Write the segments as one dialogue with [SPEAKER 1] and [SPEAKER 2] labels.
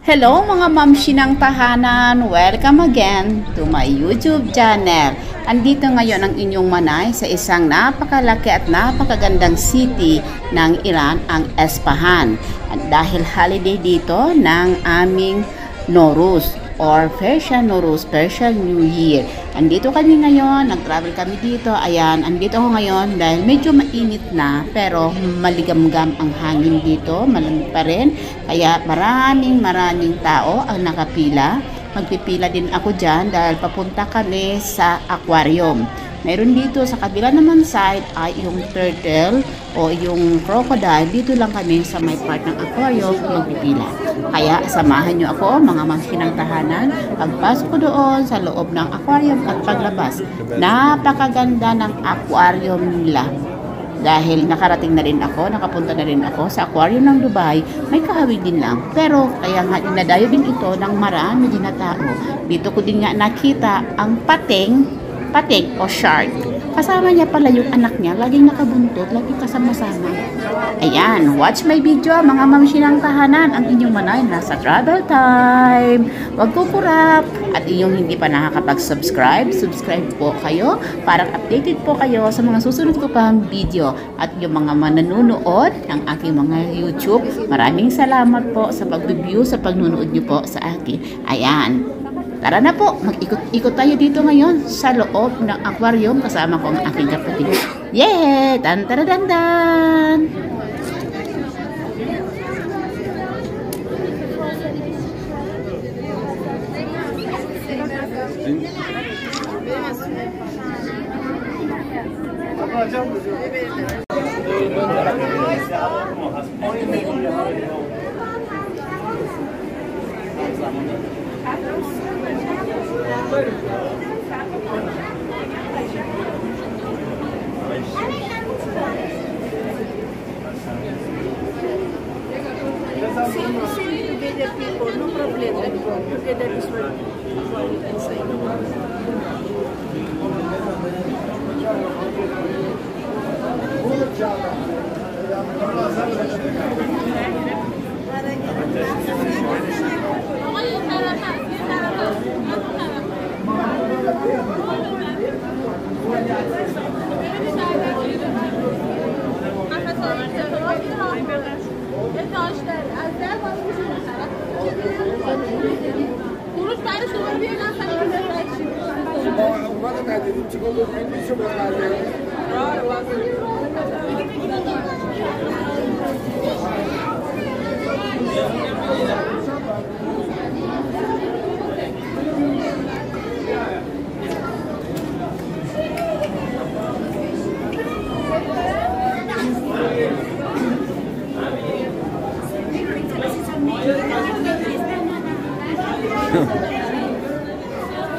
[SPEAKER 1] Hello mga mamshi ng tahanan! Welcome again to my YouTube channel. Andito ngayon ang inyong manay sa isang napakalaki at napakagandang city ng Iran, ang Esfahan. At dahil holiday dito ng aming Nowruz or Persian Nowruz, Persian New Year. Andito kami ngayon, nag-travel kami dito. Ayan, andito ako ngayon dahil medyo mainit na pero maligamgam ang hangin dito, malamig pa rin. Kaya maraming tao ang nakapila. Magpipila din ako dyan dahil papunta kami sa aquarium. Meron dito sa kabila naman side ay yung turtle o yung crocodile. Dito lang kami sa may part ng aquarium magpipila. Kaya samahan nyo ako mga mamsinang tahanan. Pagpasok ko doon sa loob ng aquarium at paglabas. Napakaganda ng aquarium nila. Dahil nakarating na rin ako, nakapunta na rin ako sa aquarium ng Dubai, may kahawig din lang. Pero kaya nga dinadayo din ito ng marami din na tao. Dito ko din nga nakita ang pating o shark. Kasama niya pala yung anak niya, laging nakabuntot, laging kasama-sama. Ayan, watch my video mga mamshi ng tahanan. Ang inyong manay nasa travel time. Huwag kukurap. At inyong hindi pa nakakapag-subscribe, subscribe po kayo para updated po kayo sa mga susunod ko pang video. At yung mga manonood ng aking mga YouTube, maraming salamat po sa pag-review, sa pagnunood nyo po sa akin. Ayan. Tara na po, mag-ikot-ikot tayo dito ngayon sa loob ng aquarium kasama ko ang aking kapatid. Yay! Tan-tara-dan-dan!
[SPEAKER 2] See together people, no problem. Let's go. Together is work inside.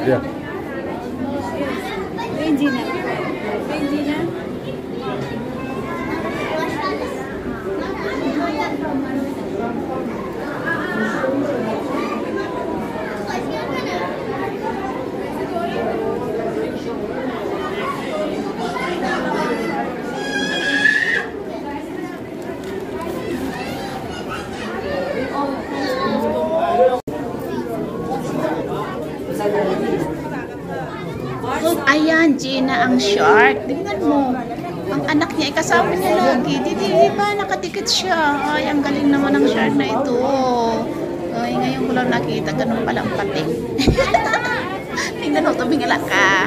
[SPEAKER 3] Yeah.
[SPEAKER 2] Benjina.
[SPEAKER 1] Ayan, Gina ang shark. Tingnan mo. Ang anak niya, kasama niya lagi. Di ba? Nakatikit siya. Ay, ang galing naman ng shark na ito. Ay, ngayon ko lang nakita. Ganun palang pating. Tingnan mo, tumingala ka.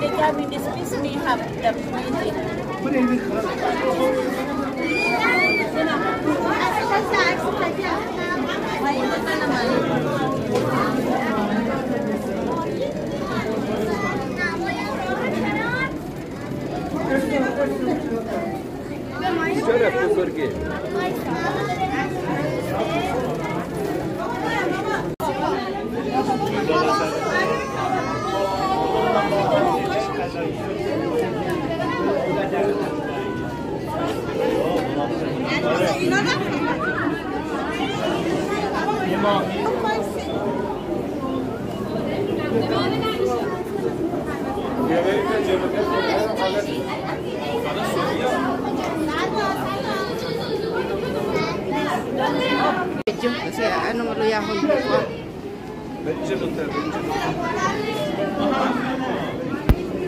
[SPEAKER 2] They have in this piece, we have the
[SPEAKER 1] Kasi ano maluyahon ko.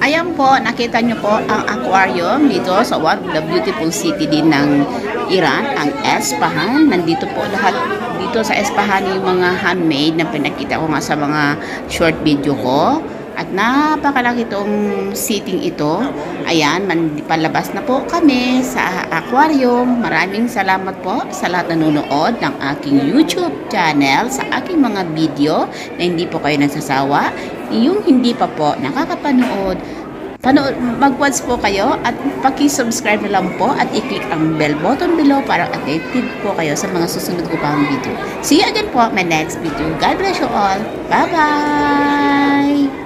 [SPEAKER 1] Ayan po, nakita nyo po ang aquarium dito sa one of the beautiful city din ng Iran, ang Esfahan. Nandito po lahat dito sa Esfahan yung mga handmade na pinakita ko nga sa mga short video ko. At napakalaki itong seating ito. Ayan, palabas na po kami sa aquarium. Maraming salamat po sa lahat na nanonood ng aking YouTube channel, sa aking mga video na hindi po kayo nagsasawa. Yung hindi pa po nakakapanood, mag-watch po kayo at paki-subscribe na lang po at i-click ang bell button below para updated po kayo sa mga susunod ko pang video. See you again po my next video. God bless you all. Bye-bye!